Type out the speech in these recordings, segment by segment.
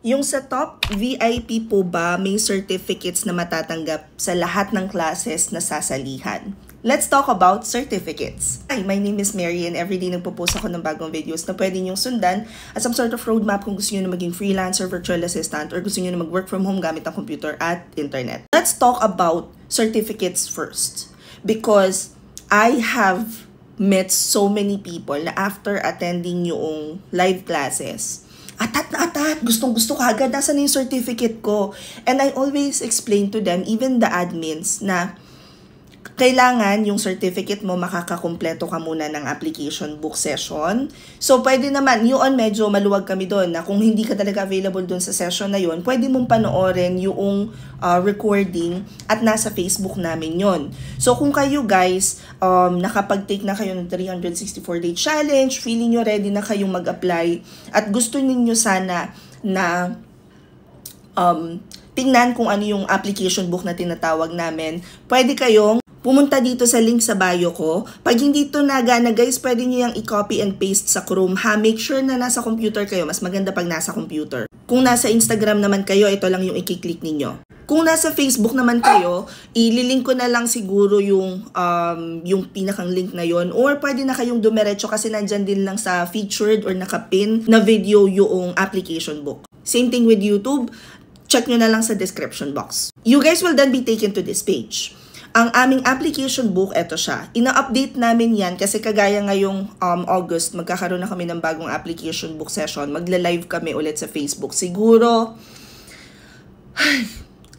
Yung sa top VIP po ba, may certificates na matatanggap sa lahat ng classes na sasalihan? Let's talk about certificates. Hi, my name is Mary and everyday nagpo-post ako ng bagong videos na pwede niyong sundan as some sort of roadmap kung gusto niyo na maging freelancer, virtual assistant, or gusto niyo na mag-work from home gamit ang computer at internet. Let's talk about certificates first because I have met so many people na after attending yung live classes, atat na atat, gustong-gusto ka agad, nasa na yung certificate ko. And I always explain to them, even the admins, na kailangan yung certificate mo makakakumpleto ka muna ng application book session. So, pwede naman, yun medyo maluwag kami doon na kung hindi ka talaga available doon sa session na yun, pwede mong panoorin yung recording at nasa Facebook namin yun. So, kung kayo guys, nakapag-take na kayo ng 364-day challenge, feeling nyo ready na kayong mag-apply at gusto ninyo sana na tingnan kung ano yung application book na tinatawag namin, pwede kayong pumunta dito sa link sa bio ko. Pag hindi ito nagana guys, pwede nyo yung i-copy and paste sa Chrome ha. Make sure na nasa computer kayo. Mas maganda pag nasa computer. Kung nasa Instagram naman kayo, ito lang yung i-click ninyo. Kung nasa Facebook naman kayo, ililink ko na lang siguro yung pinakang link na yon. Or pwede na kayong dumiretso kasi nandyan din lang sa featured or nakapin na video yung application book. Same thing with YouTube. Check nyo na lang sa description box. You guys will then be taken to this page. Ang aming application book, eto siya. Ina-update namin yan kasi kagaya ngayong August, magkakaroon na kami ng bagong application book session. Magla-live kami ulit sa Facebook. Siguro,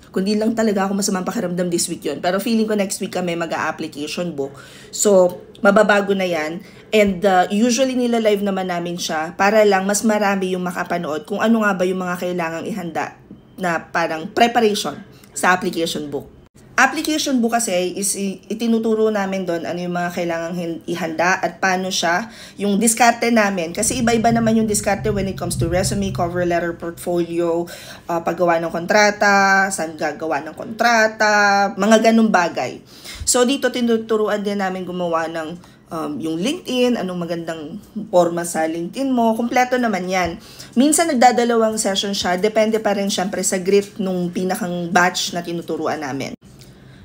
kundi lang talaga ako masamang pakiramdam this week yun. Pero feeling ko next week kami mag-application book. So, mababago na yan. And usually nila-live naman namin siya para lang mas marami yung makapanood kung ano nga ba yung mga kailangang ihanda na parang preparation sa application book. Application book kasi is itinuturo namin doon ano yung mga kailangang ihanda at paano siya, yung diskarte namin. Kasi iba-iba naman yung diskarte when it comes to resume, cover letter, portfolio, paggawa ng kontrata, saan gagawa ng kontrata, mga ganung bagay. So dito tinuturuan din namin gumawa ng yung LinkedIn, anong magandang forma sa LinkedIn mo. Kompleto naman yan. Minsan nagdadalawang session siya, depende pa rin syempre sa grit nung pinakang batch na tinuturuan namin.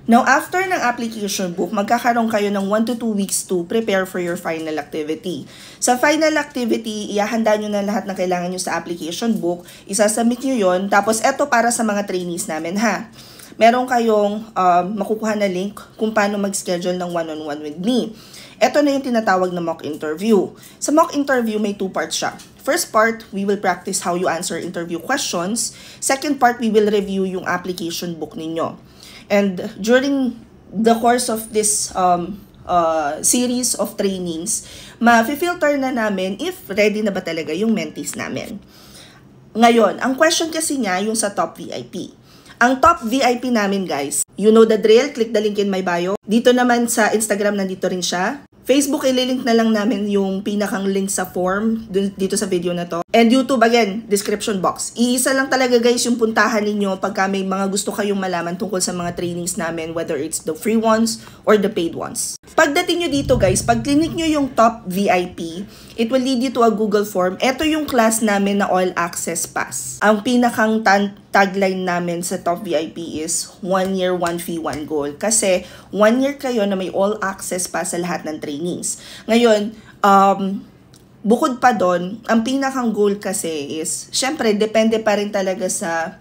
Now, after ng application book, magkakaroon kayo ng 1 to 2 weeks to prepare for your final activity. Sa final activity, ihahanda nyo na lahat ng kailangan nyo sa application book, isasubmit nyo yon. Tapos, eto para sa mga trainees namin, ha? Meron kayong makukuha na link kung paano mag-schedule ng one-on-one with me. Ito na yung tinatawag na mock interview. Sa mock interview, may 2 parts siya. First part, we will practice how you answer interview questions. Second part, we will review yung application book ninyo. And during the course of this series of trainings, ma-filter na namin if ready na ba talaga yung mentees namin. Ngayon, ang question kasi niya yung sa top VIP. Ang top VIP namin guys, you know the drill, click the link in my bio. Dito naman sa Instagram, nandito rin siya. Facebook, ililink na lang namin yung pinakang link sa form dito sa video na to. And YouTube, again, description box. Iisa lang talaga guys yung puntahan ninyo pagka may mga gusto kayong malaman tungkol sa mga trainings namin, whether it's the free ones or the paid ones. Pagdating nyo dito guys, pag clinic nyo yung top VIP, it will lead you to a Google form. Ito yung class namin na All Access Pass. Ang pinakang tagline namin sa top VIP is 1 year, 1 fee, 1 goal. Kasi 1 year kayo na may All Access Pass sa lahat ng trainings. Ngayon, bukod pa doon, ang pinakang goal kasi is, syempre, depende pa rin talaga sa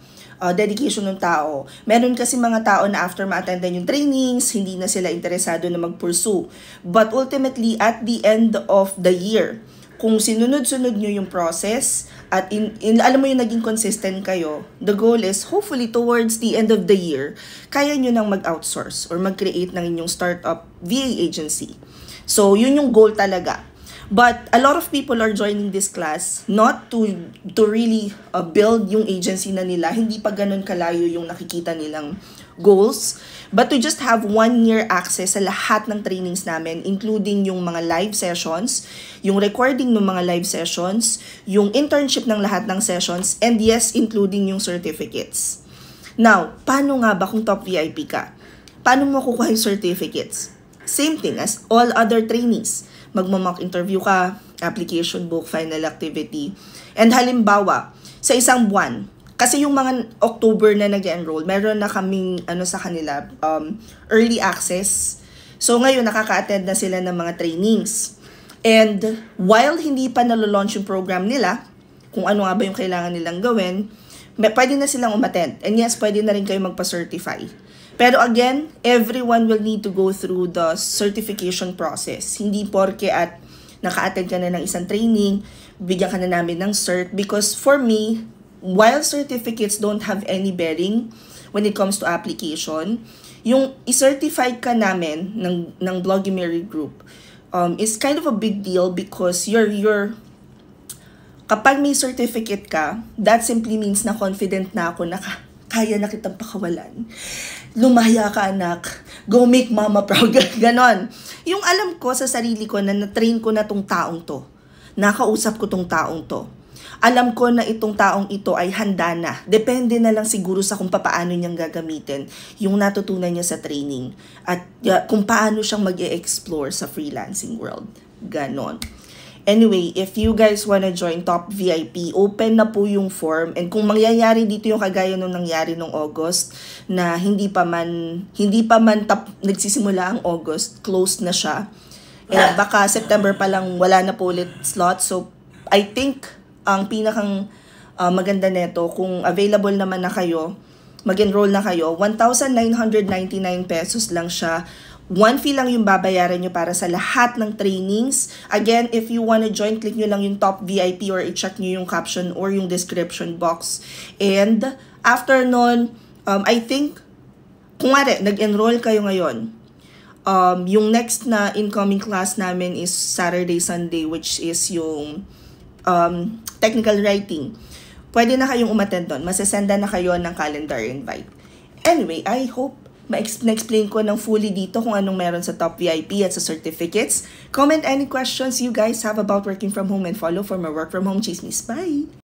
dedication ng tao. Meron kasi mga tao na after ma-attendan yung trainings, hindi na sila interesado na mag-pursue. But ultimately, at the end of the year, kung sinunod-sunod nyo yung process at alam mo yung naging consistent kayo, the goal is hopefully towards the end of the year, kaya nyo nang mag-outsource or mag-create ng inyong startup VA agency. So, yun yung goal talaga. But a lot of people are joining this class not to really build yung agency na nila. Hindi pa ganun kalayo yung nakikita nilang goals. But to just have 1 year access sa lahat ng trainings namin, including yung mga live sessions, yung recording ng mga live sessions, yung internship ng lahat ng sessions, and yes, including yung certificates. Now, paano nga ba kung top VIP ka? Paano mo makukuha yung certificates? Same thing as all other trainees. Magmo-mock interview ka, application book, final activity. And halimbawa, sa isang buwan. Kasi yung mga October na nag-enroll, meron na kaming sa kanila, early access. So ngayon, nakaka-attend na sila ng mga trainings. And while hindi pa nalo-launch yung program nila, kung ano nga ba yung kailangan nilang gawin, pwede na silang umattend. And yes, pwede na rin kayo magpa-certify. Pero again, everyone will need to go through the certification process. Hindi porke at naka-attend ka na ng isang training, bigyan ka na namin ng cert. Because for me, while certificates don't have any bearing when it comes to application, yung i-certify ka namin ng Blogimery Group is kind of a big deal because kapag may certificate ka, that simply means na confident na ako na kaya na kitang pakawalan. Lumaya ka, anak. Go make mama proud. Ganon. Yung alam ko sa sarili ko na na-train ko na tong taong to. Nakausap ko tong taong to. Alam ko na itong taong ito ay handa na. Depende na lang siguro sa kung paano niyang gagamitin yung natutunan niya sa training. At kung paano siyang mag-e-explore sa freelancing world. Ganon. Anyway, if you guys wanna join Top VIP, open na po yung form. And kung mangyayari dito yung kagaya nung nangyari nung August, na hindi pa man nagsisimula ang August, closed na siya. And baka September pa lang wala na po ulit slot. So, I think ang pinakang maganda neto, kung available naman na kayo, mag-enroll na kayo, 1,999 pesos lang siya. One fee lang yung babayaran nyo para sa lahat ng trainings. Again, if you wanna join, click nyo lang yung Top VIP or i-check nyo yung caption or yung description box. And after nun, I think, kung nag-enroll kayo ngayon, yung next na incoming class namin is Saturday, Sunday, which is yung technical writing. Pwede na kayong umattend doon. Masasenda na kayo ng calendar invite. Anyway, I hope na-explain ko ng fully dito kung anong meron sa Top VIP at sa certificates. Comment any questions you guys have about working from home and follow for more work from home chismis. Bye!